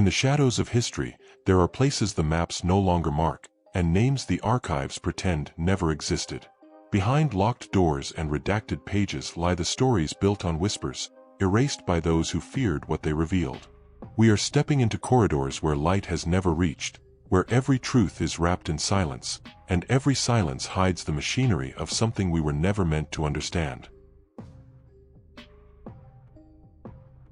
the shadows of history, there are places the maps no longer mark, and names the archives pretend never existed. Behind locked doors and redacted pages lie the stories built on whispers, erased by those who feared what they revealed. We are stepping into corridors where light has never reached, where every truth is wrapped in silence, and every silence hides the machinery of something we were never meant to understand.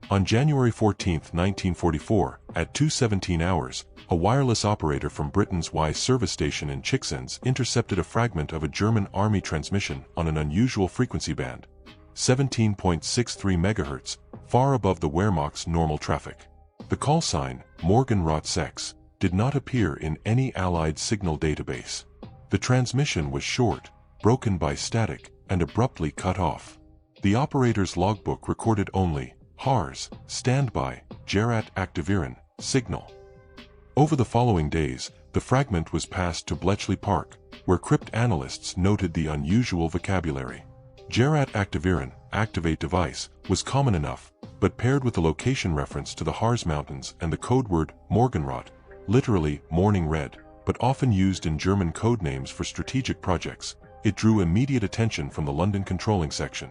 On January 14, 1944, at 2:17 hours, a wireless operator from Britain's WWII service station in Chichens intercepted a fragment of a German army transmission on an unusual frequency band, 17.63 MHz, far above the Wehrmacht's normal traffic. The call sign, Morgenrot 6, did not appear in any Allied signal database. The transmission was short, broken by static, and abruptly cut off. The operator's logbook recorded only Harz, standby, Gerät aktivieren, signal. Over the following days, the fragment was passed to Bletchley Park, where cryptanalysts noted the unusual vocabulary. Gerät aktivieren, activate device, was common enough, but paired with the location reference to the Harz Mountains and the code word Morgenrot, literally morning red, but often used in German code names for strategic projects, it drew immediate attention from the London controlling section.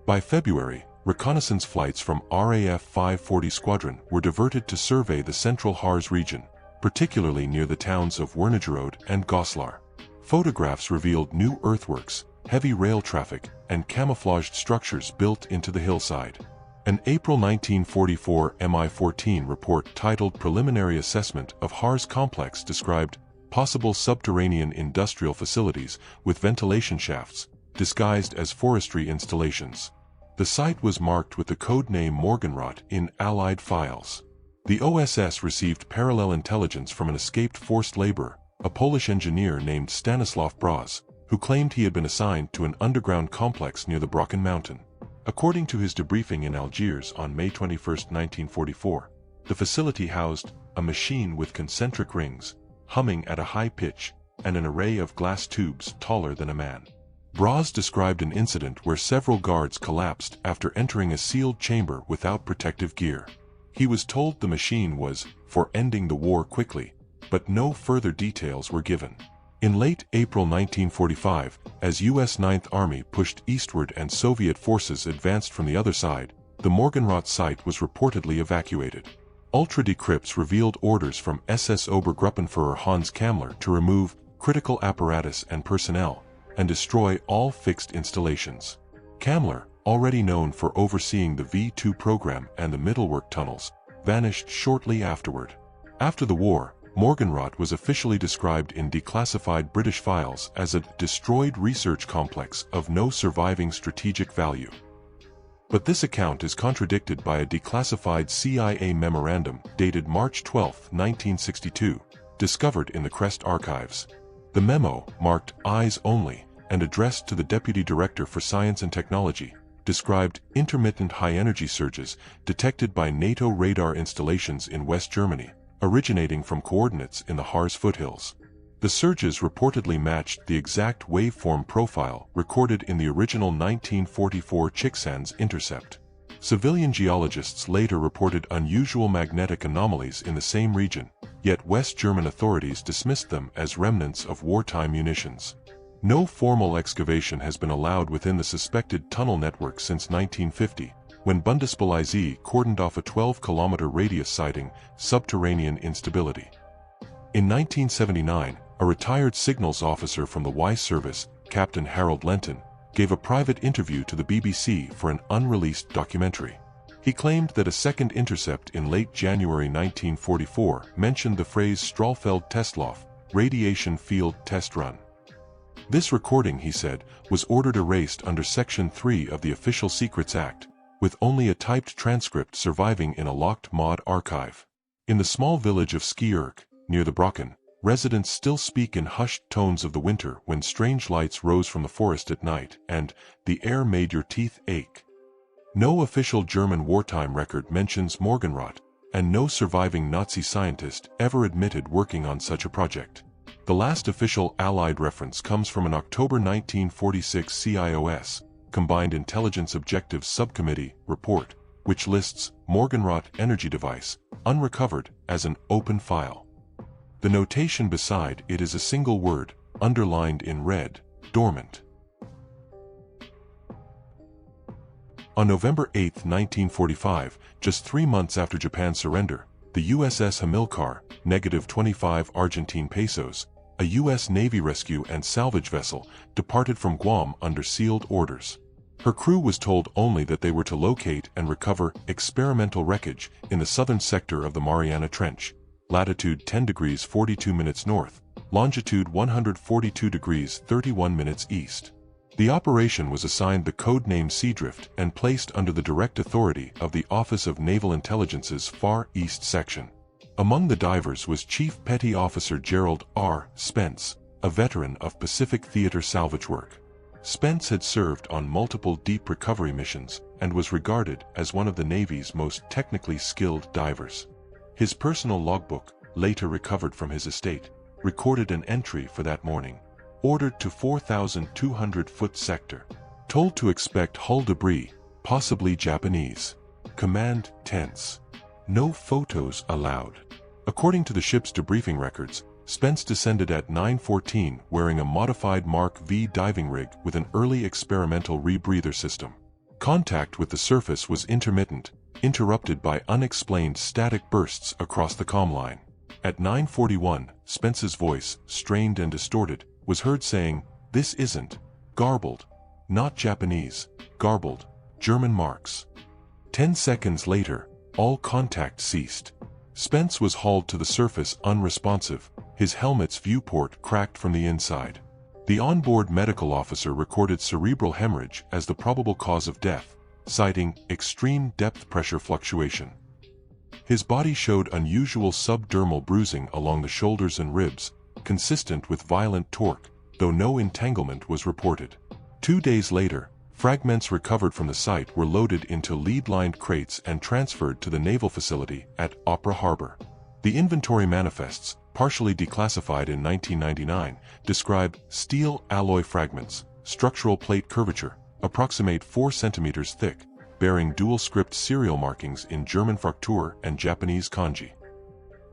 By February, reconnaissance flights from RAF 540 Squadron were diverted to survey the central Harz region, particularly near the towns of Wernigerode and Goslar. Photographs revealed new earthworks, heavy rail traffic, and camouflaged structures built into the hillside. An April 1944 Mi-14 report titled Preliminary Assessment of Harz Complex described possible subterranean industrial facilities with ventilation shafts, disguised as forestry installations. The site was marked with the code name Morgenrot in Allied files. The OSS received parallel intelligence from an escaped forced laborer, a Polish engineer named Stanislaw Broz, who claimed he had been assigned to an underground complex near the Brocken Mountain. According to his debriefing in Algiers on May 21, 1944, the facility housed a machine with concentric rings, humming at a high pitch, and an array of glass tubes taller than a man. Broz described an incident where several guards collapsed after entering a sealed chamber without protective gear. He was told the machine was for ending the war quickly, but no further details were given. In late April 1945, as U.S. Ninth Army pushed eastward and Soviet forces advanced from the other side, the Morgenrot site was reportedly evacuated. Ultra-decrypts revealed orders from SS Obergruppenführer Hans Kammler to remove critical apparatus and personnel, and destroy all fixed installations. Kammler, already known for overseeing the V2 program and the Mittelwerk tunnels, vanished shortly afterward. After the war, Morgenrot was officially described in declassified British files as a destroyed research complex of no surviving strategic value. But this account is contradicted by a declassified CIA memorandum dated March 12, 1962, discovered in the Crest archives. The memo, marked Eyes Only, and addressed to the Deputy Director for Science and Technology, described intermittent high-energy surges detected by NATO radar installations in West Germany, originating from coordinates in the Harz foothills. The surges reportedly matched the exact waveform profile recorded in the original 1944 Chichens intercept. Civilian geologists later reported unusual magnetic anomalies in the same region, yet West German authorities dismissed them as remnants of wartime munitions. No formal excavation has been allowed within the suspected tunnel network since 1950, when Bundespolizei cordoned off a 12-kilometer radius citing subterranean instability. In 1979, a retired signals officer from the WWII service, Captain Harold Lenton, gave a private interview to the BBC for an unreleased documentary. He claimed that a second intercept in late January 1944 mentioned the phrase Strahlfeld Testlauf, radiation field test run. This recording, he said, was ordered erased under Section 3 of the Official Secrets Act, with only a typed transcript surviving in a locked mod archive. In the small village of Skierk, near the Brocken, residents still speak in hushed tones of the winter when strange lights rose from the forest at night and the air made your teeth ache. No official German wartime record mentions Morgenrot, and no surviving Nazi scientist ever admitted working on such a project. The last official Allied reference comes from an October 1946 CIOS, Combined Intelligence Objectives Subcommittee, report, which lists Morgenrot energy device, unrecovered, as an open file. The notation beside it is a single word, underlined in red, dormant. On November 8, 1945, just 3 months after Japan's surrender, the USS Hamilcar, -25 Argentine pesos, a U.S. Navy rescue and salvage vessel, departed from Guam under sealed orders. Her crew was told only that they were to locate and recover experimental wreckage in the southern sector of the Mariana Trench, latitude 10 degrees 42 minutes north, longitude 142 degrees 31 minutes east. The operation was assigned the code name Seadrift and placed under the direct authority of the Office of Naval Intelligence's Far East Section. Among the divers was Chief Petty Officer Gerald R. Spence, a veteran of Pacific theater salvage work. Spence had served on multiple deep recovery missions and was regarded as one of the Navy's most technically skilled divers. His personal logbook, later recovered from his estate, recorded an entry for that morning. Ordered to 4,200-foot sector. Told to expect hull debris, possibly Japanese. Command tense. No photos allowed. According to the ship's debriefing records, Spence descended at 9:14 wearing a modified Mark V diving rig with an early experimental rebreather system. Contact with the surface was intermittent, interrupted by unexplained static bursts across the comm line. At 9:41, Spence's voice, strained and distorted, was heard saying, "This isn't garbled, not Japanese, garbled, German marks." 10 seconds later, all contact ceased. Spence was hauled to the surface unresponsive, his helmet's viewport cracked from the inside. The onboard medical officer recorded cerebral hemorrhage as the probable cause of death, citing extreme depth pressure fluctuation. His body showed unusual subdermal bruising along the shoulders and ribs, consistent with violent torque, though no entanglement was reported. 2 days later, fragments recovered from the site were loaded into lead-lined crates and transferred to the naval facility at Opera Harbor. The inventory manifests, partially declassified in 1999, describe steel alloy fragments, structural plate curvature, approximate 4 centimeters thick, bearing dual-script serial markings in German Fraktur and Japanese kanji.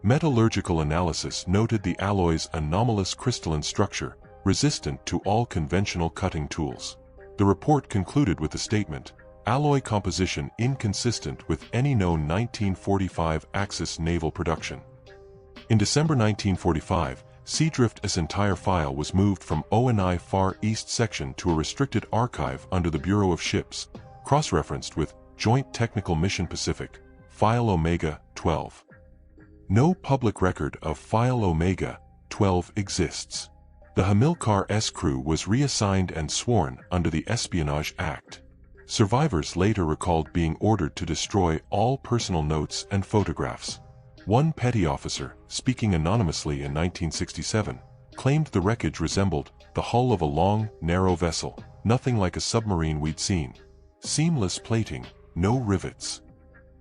Metallurgical analysis noted the alloy's anomalous crystalline structure, resistant to all conventional cutting tools. The report concluded with the statement, "Alloy composition inconsistent with any known 1945 Axis naval production." In December 1945, Seadrift's entire file was moved from ONI Far East Section to a restricted archive under the Bureau of Ships, cross-referenced with Joint Technical Mission Pacific, File Omega 12. No public record of File Omega 12 exists. The Hamilcar's crew was reassigned and sworn under the Espionage Act. Survivors later recalled being ordered to destroy all personal notes and photographs. One petty officer, speaking anonymously in 1967, claimed the wreckage resembled the hull of a long, narrow vessel, nothing like a submarine we'd seen. Seamless plating, no rivets.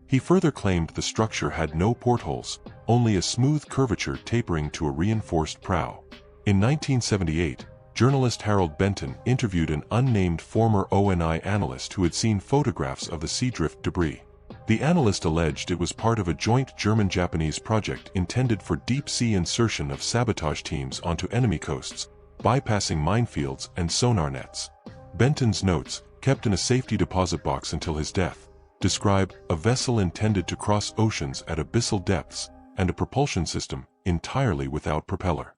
He further claimed the structure had no portholes, only a smooth curvature tapering to a reinforced prow. In 1978, journalist Harold Benton interviewed an unnamed former ONI analyst who had seen photographs of the Seadrift debris. The analyst alleged it was part of a joint German-Japanese project intended for deep-sea insertion of sabotage teams onto enemy coasts, bypassing minefields and sonar nets. Benton's notes, kept in a safety deposit box until his death, describe a vessel intended to cross oceans at abyssal depths and a propulsion system entirely without propeller.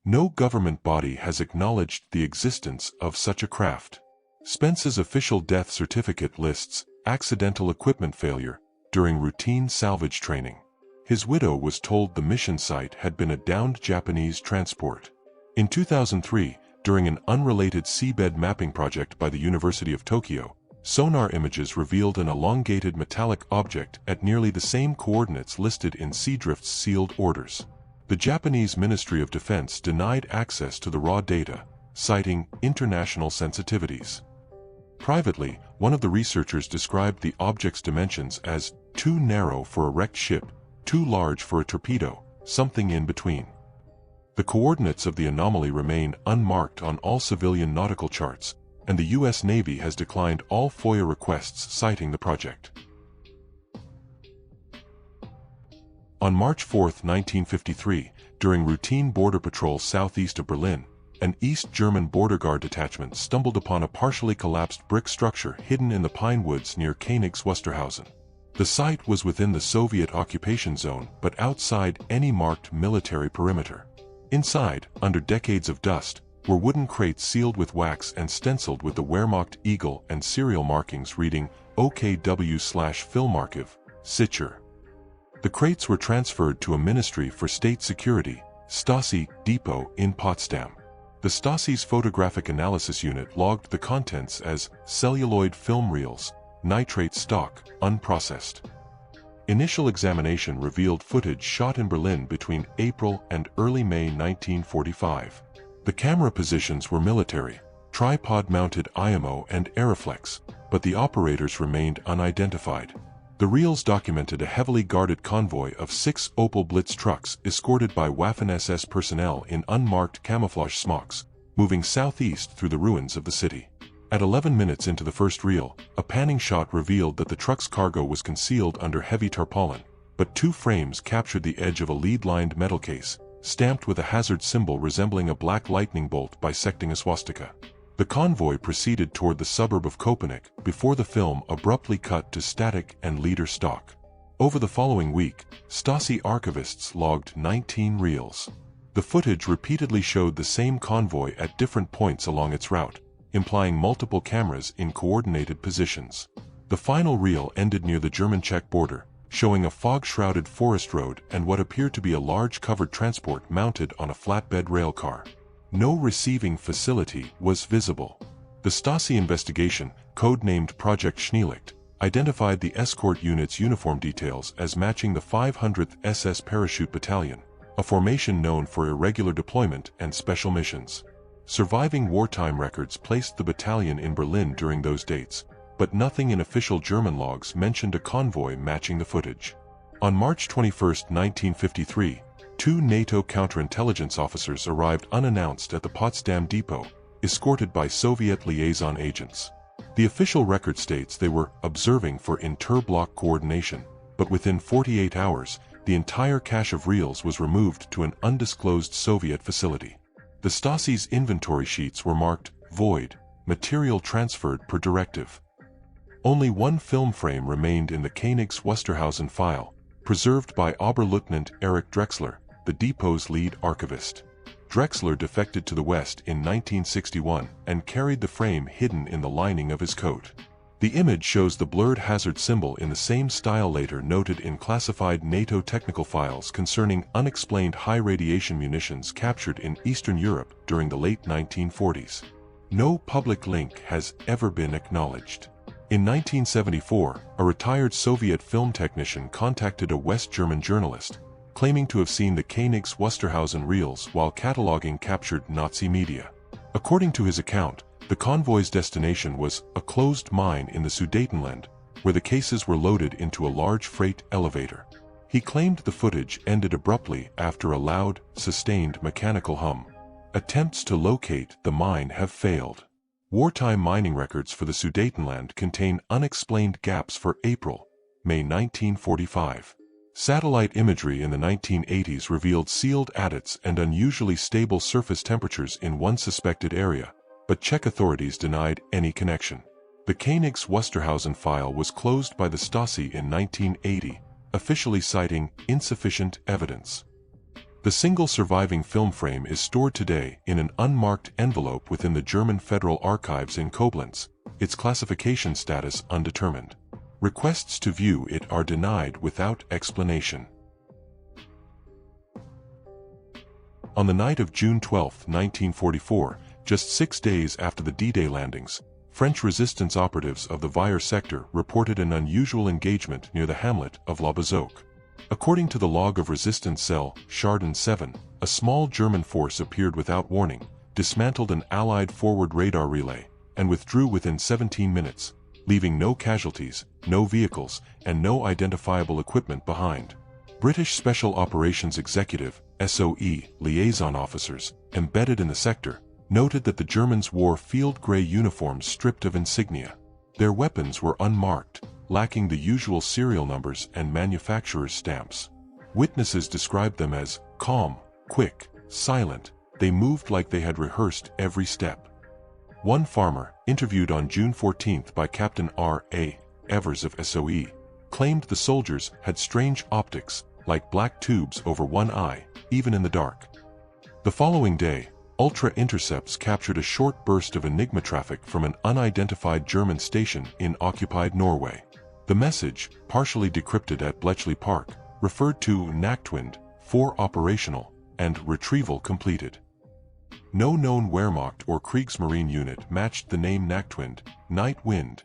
No government body has acknowledged the existence of such a craft. Spence's official death certificate lists accidental equipment failure during routine salvage training. His widow was told the mission site had been a downed Japanese transport. In 2003, during an unrelated seabed mapping project by the University of Tokyo, sonar images revealed an elongated metallic object at nearly the same coordinates listed in Seadrift's sealed orders. The Japanese Ministry of Defense denied access to the raw data, citing international sensitivities. Privately, one of the researchers described the object's dimensions as too narrow for a wrecked ship, too large for a torpedo, something in between. The coordinates of the anomaly remain unmarked on all civilian nautical charts, and the U.S. Navy has declined all FOIA requests citing the project. On March 4, 1953, during routine border patrol southeast of Berlin, an East German border guard detachment stumbled upon a partially collapsed brick structure hidden in the pine woods near Königs, Wusterhausen. The site was within the Soviet occupation zone but outside any marked military perimeter. Inside, under decades of dust, were wooden crates sealed with wax and stenciled with the Wehrmacht eagle and serial markings reading OKW/Filmarchiv, Sicher. The crates were transferred to a Ministry for State Security, Stasi, depot in Potsdam. The Stasi's photographic analysis unit logged the contents as celluloid film reels, nitrate stock, unprocessed. Initial examination revealed footage shot in Berlin between April and early May 1945. The camera positions were military, tripod-mounted IMO and Aeroflex, but the operators remained unidentified. The reels documented a heavily guarded convoy of 6 Opel Blitz trucks escorted by Waffen-SS personnel in unmarked camouflage smocks, moving southeast through the ruins of the city. At 11 minutes into the first reel, a panning shot revealed that the truck's cargo was concealed under heavy tarpaulin, but 2 frames captured the edge of a lead-lined metal case, stamped with a hazard symbol resembling a black lightning bolt bisecting a swastika. The convoy proceeded toward the suburb of Köpenick before the film abruptly cut to static and leader stock. Over the following week, Stasi archivists logged 19 reels. The footage repeatedly showed the same convoy at different points along its route, implying multiple cameras in coordinated positions. The final reel ended near the German-Czech border, showing a fog-shrouded forest road and what appeared to be a large covered transport mounted on a flatbed rail car. No receiving facility was visible. The Stasi investigation, codenamed Project Schneelicht, identified the escort unit's uniform details as matching the 500th SS Parachute Battalion, a formation known for irregular deployment and special missions. Surviving wartime records placed the battalion in Berlin during those dates, but nothing in official German logs mentioned a convoy matching the footage. On March 21, 1953, 2 NATO counterintelligence officers arrived unannounced at the Potsdam depot, escorted by Soviet liaison agents. The official record states they were observing for inter-block coordination, but within 48 hours, the entire cache of reels was removed to an undisclosed Soviet facility. The Stasi's inventory sheets were marked void, material transferred per directive. Only 1 film frame remained in the Königs Wusterhausen file, preserved by Oberleutnant Erich Drexler, the depot's lead archivist. Drexler defected to the West in 1961 and carried the frame hidden in the lining of his coat. The image shows the blurred hazard symbol in the same style later noted in classified NATO technical files concerning unexplained high radiation munitions captured in Eastern Europe during the late 1940s. No public link has ever been acknowledged. In 1974, a retired Soviet film technician contacted a West German journalist, claiming to have seen the Königs Wusterhausen reels while cataloging captured Nazi media. According to his account, the convoy's destination was a closed mine in the Sudetenland, where the cases were loaded into a large freight elevator. He claimed the footage ended abruptly after a loud, sustained mechanical hum. Attempts to locate the mine have failed. Wartime mining records for the Sudetenland contain unexplained gaps for April, May 1945. Satellite imagery in the 1980s revealed sealed adits and unusually stable surface temperatures in one suspected area, but Czech authorities denied any connection. The Königs Wusterhausen file was closed by the Stasi in 1980, officially citing insufficient evidence. The single surviving film frame is stored today in an unmarked envelope within the German Federal Archives in Koblenz, its classification status undetermined. Requests to view it are denied without explanation. On the night of June 12, 1944, just 6 days after the D-Day landings, French resistance operatives of the WWII sector reported an unusual engagement near the hamlet of La Bazoque. According to the log of resistance cell, Chardin 7, a small German force appeared without warning, dismantled an Allied forward radar relay, and withdrew within 17 minutes, leaving no casualties, no vehicles, and no identifiable equipment behind. British Special Operations Executive, SOE, liaison officers, embedded in the sector, noted that the Germans wore field gray uniforms stripped of insignia. Their weapons were unmarked, lacking the usual serial numbers and manufacturer's stamps. Witnesses described them as calm, quick, silent. They moved like they had rehearsed every step. One farmer, interviewed on June 14 by Captain R.A. Evers of SOE, claimed the soldiers had strange optics, like black tubes over one eye, even in the dark. The following day, Ultra Intercepts captured a short burst of Enigma traffic from an unidentified German station in occupied Norway. The message, partially decrypted at Bletchley Park, referred to Nachtwind, 4 operational, and retrieval completed. No known Wehrmacht or Kriegsmarine unit matched the name Nachtwind, night wind.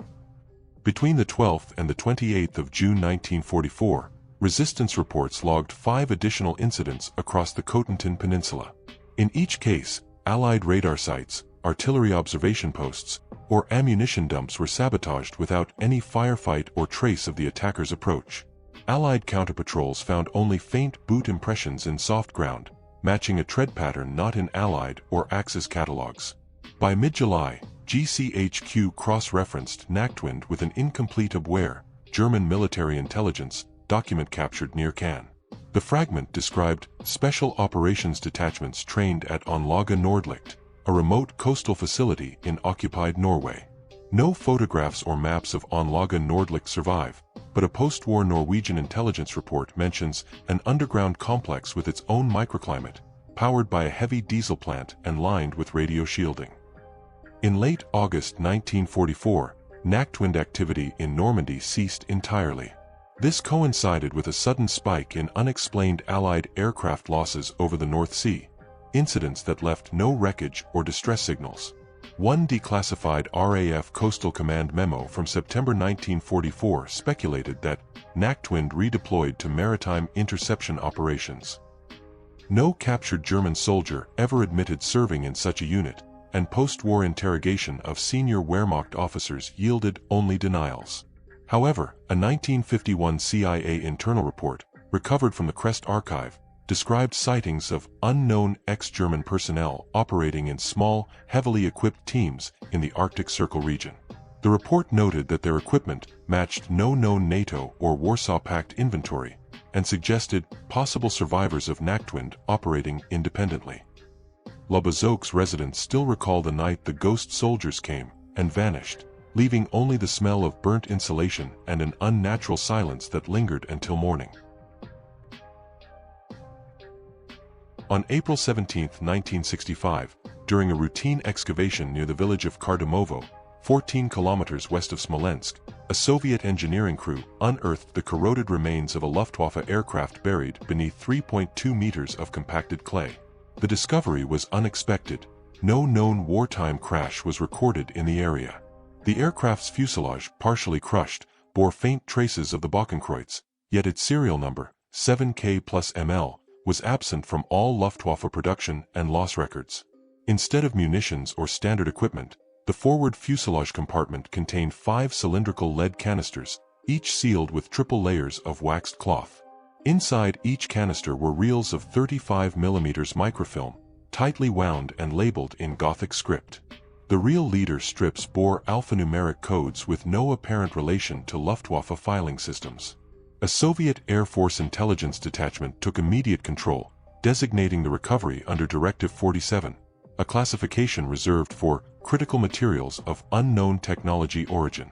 Between the 12th and the 28th of June 1944, resistance reports logged 5 additional incidents across the Cotentin Peninsula. In each case, Allied radar sites, artillery observation posts, or ammunition dumps were sabotaged without any firefight or trace of the attacker's approach. Allied counterpatrols found only faint boot impressions in soft ground, matching a tread pattern not in Allied or Axis catalogs. By mid-July, GCHQ cross-referenced Nachtwind with an incomplete Abwehr, German military intelligence, document captured near Cannes. The fragment described special operations detachments trained at Onlaga Nordlicht, a remote coastal facility in occupied Norway. No photographs or maps of Onlaga Nordlicht survive, but a post-war Norwegian intelligence report mentions an underground complex with its own microclimate, powered by a heavy diesel plant and lined with radio shielding. In late August 1944, Nachtwind activity in Normandy ceased entirely. This coincided with a sudden spike in unexplained Allied aircraft losses over the North Sea, incidents that left no wreckage or distress signals. One declassified RAF Coastal Command memo from September 1944 speculated that Nachtwind redeployed to maritime interception operations. No captured German soldier ever admitted serving in such a unit, and post-war interrogation of senior Wehrmacht officers yielded only denials. However, a 1951 CIA internal report, recovered from the Crest archive, described sightings of unknown ex-German personnel operating in small, heavily equipped teams in the Arctic Circle region. The report noted that their equipment matched no known NATO or Warsaw Pact inventory, and suggested possible survivors of Nachtwind operating independently. Lobazok's residents still recall the night the ghost soldiers came and vanished, leaving only the smell of burnt insulation and an unnatural silence that lingered until morning. On April 17, 1965, during a routine excavation near the village of Kardamovo, 14 kilometers west of Smolensk, a Soviet engineering crew unearthed the corroded remains of a Luftwaffe aircraft buried beneath 3.2 meters of compacted clay. The discovery was unexpected. No known wartime crash was recorded in the area. The aircraft's fuselage, partially crushed, bore faint traces of the Bokenkreuz, yet its serial number, 7K+ML, was absent from all Luftwaffe production and loss records. Instead of munitions or standard equipment, the forward fuselage compartment contained 5 cylindrical lead canisters, each sealed with triple layers of waxed cloth. Inside each canister were reels of 35mm microfilm, tightly wound and labeled in Gothic script. The reel leader strips bore alphanumeric codes with no apparent relation to Luftwaffe filing systems. A Soviet Air Force intelligence detachment took immediate control, designating the recovery under Directive 47, a classification reserved for critical materials of unknown technology origin.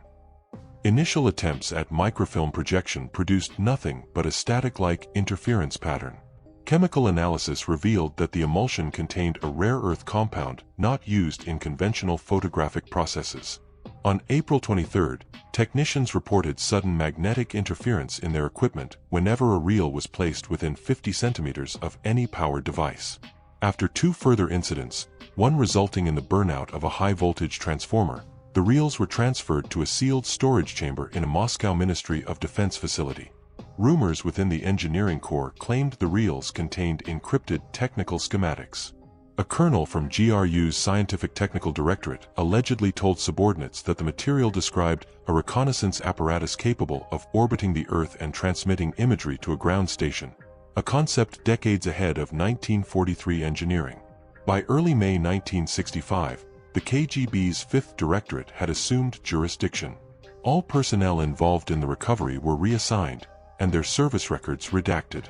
Initial attempts at microfilm projection produced nothing but a static-like interference pattern. Chemical analysis revealed that the emulsion contained a rare earth compound not used in conventional photographic processes. On April 23, technicians reported sudden magnetic interference in their equipment whenever a reel was placed within 50 centimeters of any powered device. After 2 further incidents, one resulting in the burnout of a high-voltage transformer, the reels were transferred to a sealed storage chamber in a Moscow Ministry of Defense facility. Rumors within the engineering corps claimed the reels contained encrypted technical schematics. A colonel from GRU's Scientific Technical Directorate allegedly told subordinates that the material described a reconnaissance apparatus capable of orbiting the Earth and transmitting imagery to a ground station, a concept decades ahead of 1943 engineering. By early May 1965, the KGB's 5th Directorate had assumed jurisdiction. All personnel involved in the recovery were reassigned, and their service records redacted.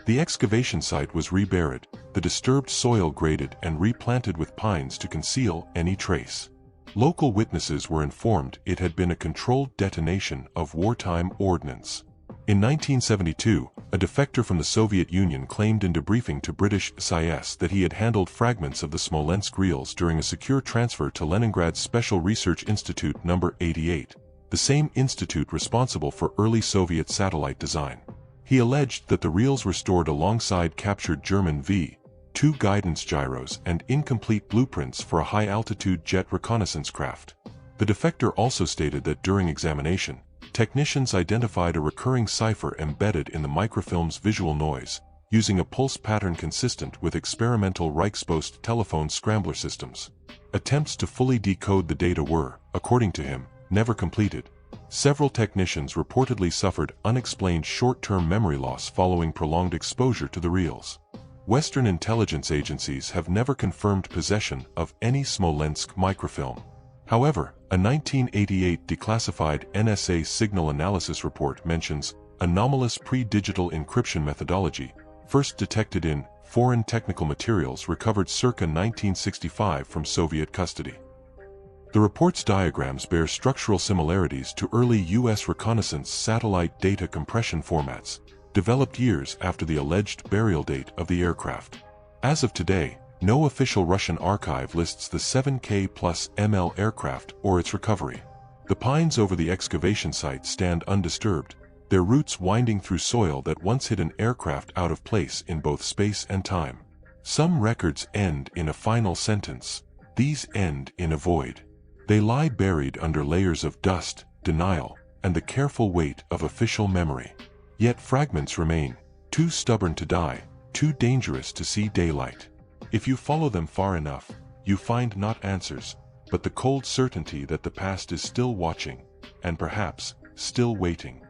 The excavation site was reburied, the disturbed soil graded and replanted with pines to conceal any trace. Local witnesses were informed it had been a controlled detonation of wartime ordnance. In 1972, a defector from the Soviet Union claimed in debriefing to British SIS that he had handled fragments of the Smolensk reels during a secure transfer to Leningrad's Special Research Institute No. 88, the same institute responsible for early Soviet satellite design. He alleged that the reels were stored alongside captured German V-2 guidance gyros and incomplete blueprints for a high-altitude jet reconnaissance craft. The defector also stated that during examination, technicians identified a recurring cipher embedded in the microfilm's visual noise, using a pulse pattern consistent with experimental Reichspost telephone scrambler systems. Attempts to fully decode the data were, according to him, never completed. Several technicians reportedly suffered unexplained short-term memory loss following prolonged exposure to the reels. Western intelligence agencies have never confirmed possession of any Smolensk microfilm. However, a 1988 declassified NSA signal analysis report mentions anomalous pre-digital encryption methodology, first detected in foreign technical materials recovered circa 1965 from Soviet custody. The report's diagrams bear structural similarities to early U.S. reconnaissance satellite data compression formats, developed years after the alleged burial date of the aircraft. As of today, no official Russian archive lists the 7K plus ML aircraft or its recovery. The pines over the excavation site stand undisturbed, their roots winding through soil that once hid an aircraft out of place in both space and time. Some records end in a final sentence. These end in a void. They lie buried under layers of dust, denial, and the careful weight of official memory. Yet fragments remain, too stubborn to die, too dangerous to see daylight. If you follow them far enough, you find not answers, but the cold certainty that the past is still watching, and perhaps, still waiting.